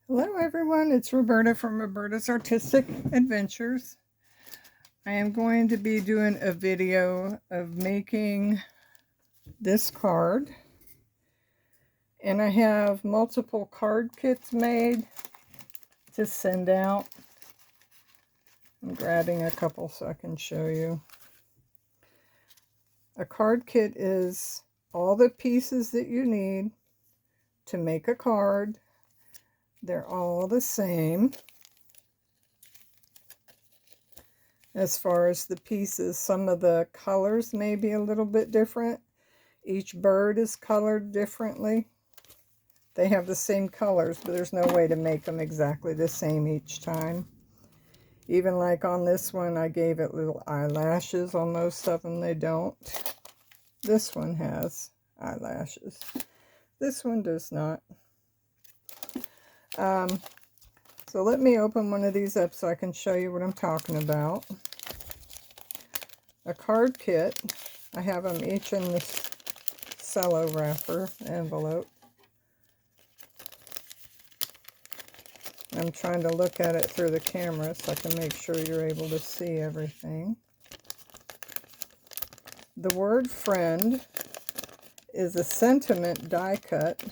Hello everyone, it's Roberta from Roberta's Artistic Adventures. I am going to be doing a video of making this card. And I have multiple card kits made to send out. I'm grabbing a couple so I can show you. A card kit is all the pieces that you need to make a card. They're all the same. As far as the pieces, some of the colors may be a little bit different. Each bird is colored differently. They have the same colors, but there's no way to make them exactly the same each time. Even like on this one, I gave it little eyelashes. On most of them, they don't. This one has eyelashes. This one does not. So let me open one of these up so I can show you what I'm talking about. A card kit. I have them each in this cello wrapper envelope. I'm trying to look at it through the camera so I can make sure you're able to see everything. The word friend is a sentiment die cut,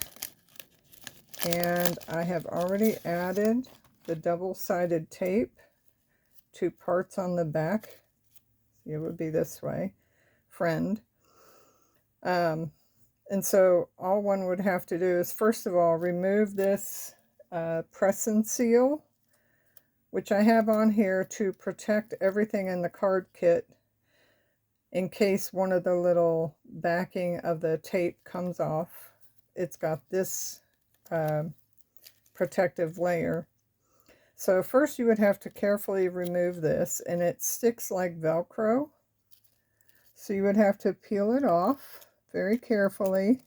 and I have already added the double-sided tape to parts on the back. It would be this way, friend. And so all one would have to do is, first of all, remove this press and seal, which I have on here to protect everything in the card kit in case one of the little backing of the tape comes off. It's got this protective layer. So first you would have to carefully remove this, and it sticks like Velcro. So you would have to peel it off very carefully.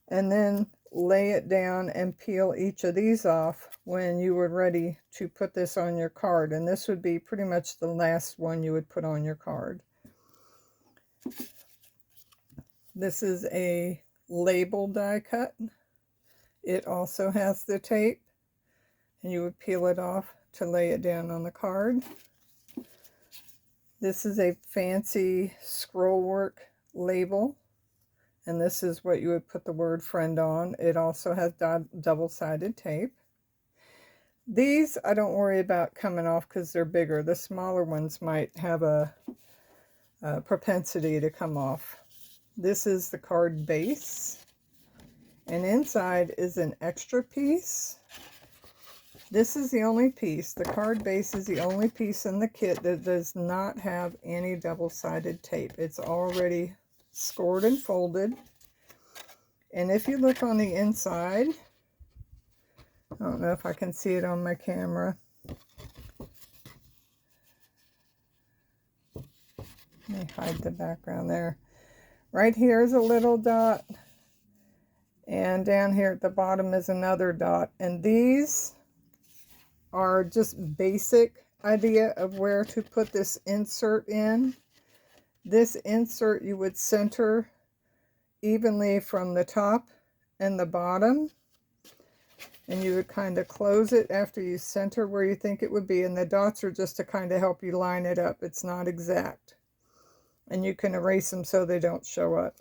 And then lay it down and peel each of these off when you were ready to put this on your card. And this would be pretty much the last one you would put on your card. This is a label die cut. It also has the tape, and you would peel it off to lay it down on the card. This is a fancy scroll work label, and this is what you would put the word friend on. It also has double-sided tape. These I don't worry about coming off because they're bigger. The smaller ones might have a propensity to come off. This is the card base, and inside is an extra piece. This is the only piece. The card base is the only piece in the kit that does not have any double-sided tape. It's already scored and folded. And if you look on the inside, I don't know if I can see it on my camera. Let me hide the background there. Right here is a little dot, and down here at the bottom is another dot. And these are just basic idea of where to put this insert in. This insert you would center evenly from the top and the bottom, and you would kind of close it after you center where you think it would be, and the dots are just to kind of help you line it up. It's not exact, and you can erase them so they don't show up.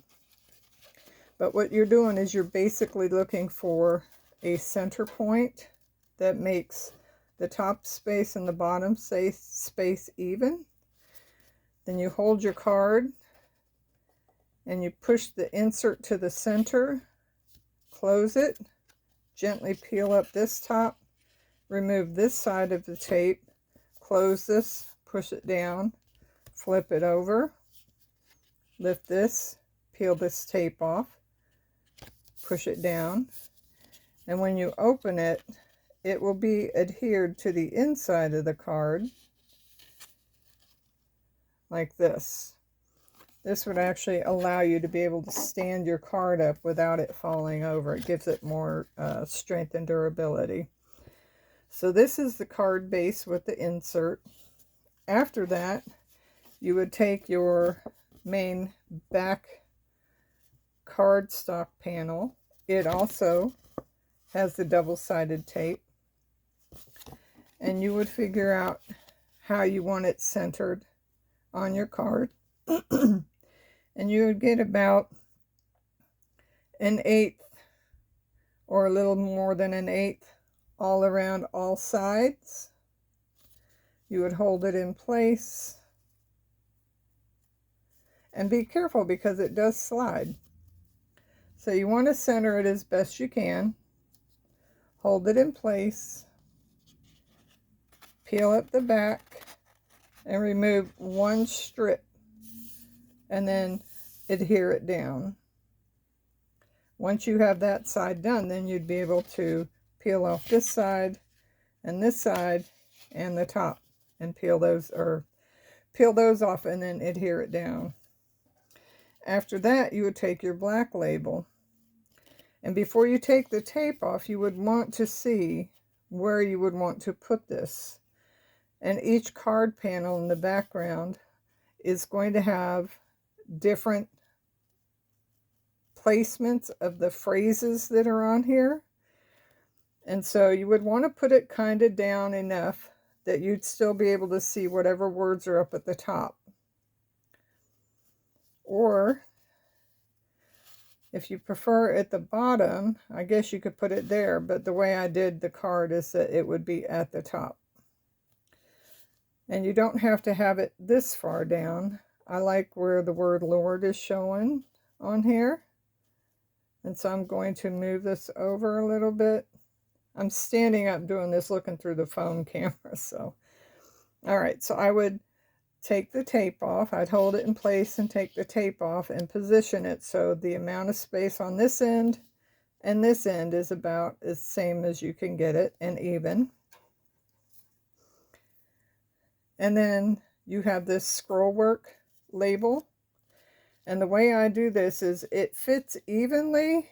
But what you're doing is you're basically looking for a center point that makes the top space and the bottom space even. Then you hold your card and you push the insert to the center, close it, gently peel up this top, remove this side of the tape, close this, push it down, flip it over, lift this, peel this tape off, push it down, and when you open it, it will be adhered to the inside of the card like this. This would actually allow you to be able to stand your card up without it falling over. It gives it more strength and durability. So this is the card base with the insert. After that, you would take your main back cardstock panel it also has the double-sided tape. And you would figure out how you want it centered on your card. And you would get about 1/8 or a little more than 1/8 all around all sides. You would hold it in place. And be careful because it does slide. So you want to center it as best you can. Hold it in place. Peel up the back and remove one strip and then adhere it down. Once you have that side done, then you'd be able to peel off this side and the top and peel those off and then adhere it down. After that, you would take your black label, and before you take the tape off, you would want to see where you would want to put this. And each card panel in the background is going to have different placements of the phrases that are on here. And so you would want to put it kind of down enough that you'd still be able to see whatever words are up at the top. Or if you prefer at the bottom, I guess you could put it there, but the way I did the card is that it would be at the top. And you don't have to have it this far down. I like where the word Lord is showing on here. And so I'm going to move this over a little bit. I'm standing up doing this looking through the phone camera, so. All right, so I would take the tape off. I'd hold it in place and take the tape off and position it so the amount of space on this end and this end is about as same as you can get it and even. And then you have this scroll work label. And the way I do this is it fits evenly.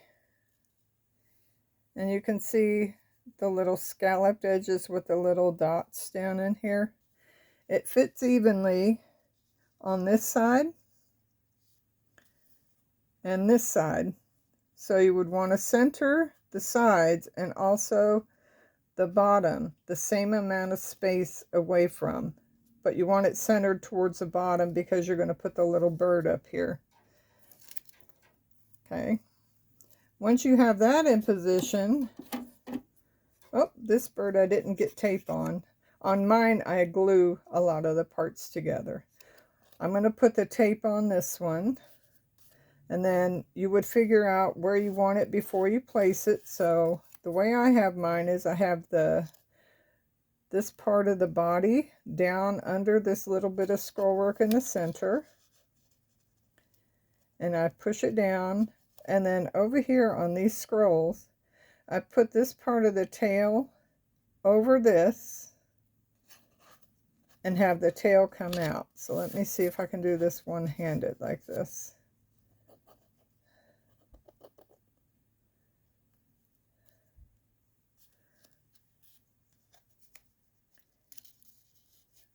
And you can see the little scalloped edges with the little dots down in here. It fits evenly on this side and this side. So you would want to center the sides and also the bottom the same amount of space away from. But you want it centered towards the bottom because you're going to put the little bird up here. Okay. Once you have that in position, oh, this bird I didn't get tape on. On mine, I glue a lot of the parts together. I'm going to put the tape on this one. And then you would figure out where you want it before you place it. So the way I have mine is I have this part of the body down under this little bit of scroll work in the center. And I push it down. And then over here on these scrolls, I put this part of the tail over this and have the tail come out. So let me see if I can do this one-handed like this.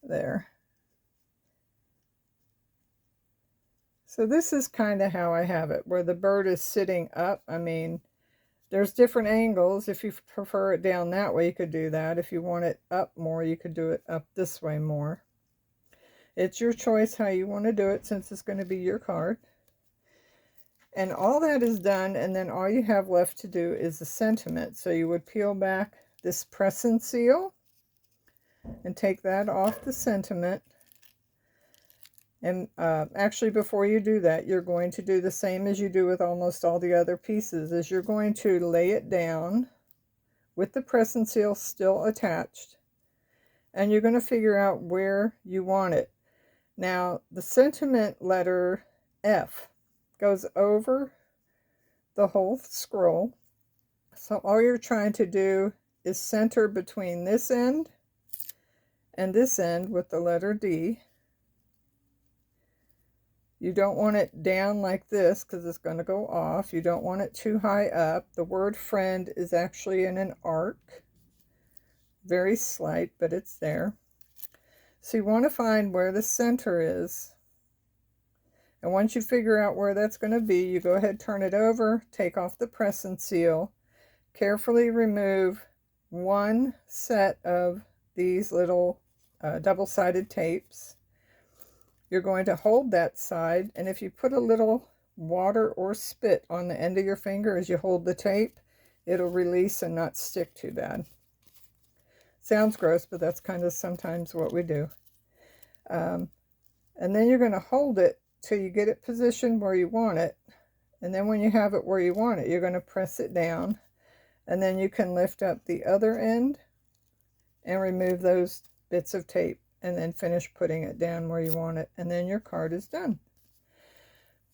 There. So this is kind of how I have it, where the bird is sitting up. I mean, there's different angles. If you prefer it down that way, you could do that. If you want it up more, you could do it up this way more. It's your choice how you want to do it, since it's going to be your card. And all that is done, and then all you have left to do is the sentiment. So you would peel back this press and seal and take that off the sentiment. And actually, before you do that, you're going to do the same as you do with almost all the other pieces, is you're going to lay it down with the press and seal still attached, and you're going to figure out where you want it. Now, the sentiment letter F goes over the whole scroll, so all you're trying to do is center between this end and this end with the letter D. You don't want it down like this because it's going to go off. You don't want it too high up. The word friend is actually in an arc. Very slight, but it's there. So you want to find where the center is. And once you figure out where that's going to be, you go ahead, turn it over, take off the press and seal, carefully remove one set of these little double-sided tapes. You're going to hold that side, and if you put a little water or spit on the end of your finger as you hold the tape, it'll release and not stick too bad. Sounds gross, but that's kind of sometimes what we do. And then you're going to hold it till you get it positioned where you want it. And then when you have it where you want it, you're going to press it down. And then you can lift up the other end and remove those bits of tape. And then finish putting it down where you want it. And then your card is done.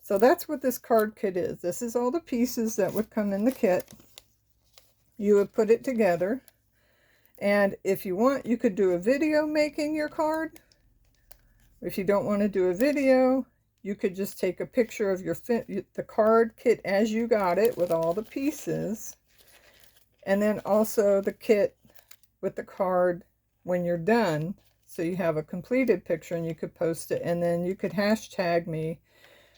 So that's what this card kit is. This is all the pieces that would come in the kit. You would put it together. And if you want, you could do a video making your card. If you don't want to do a video, you could just take a picture of the card kit as you got it with all the pieces. And then also the kit with the card when you're done. So you have a completed picture and you could post it. And then you could hashtag me,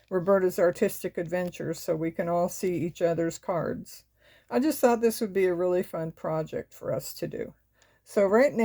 Roberta's Artistic Adventures, so we can all see each other's cards. I just thought this would be a really fun project for us to do. So right now,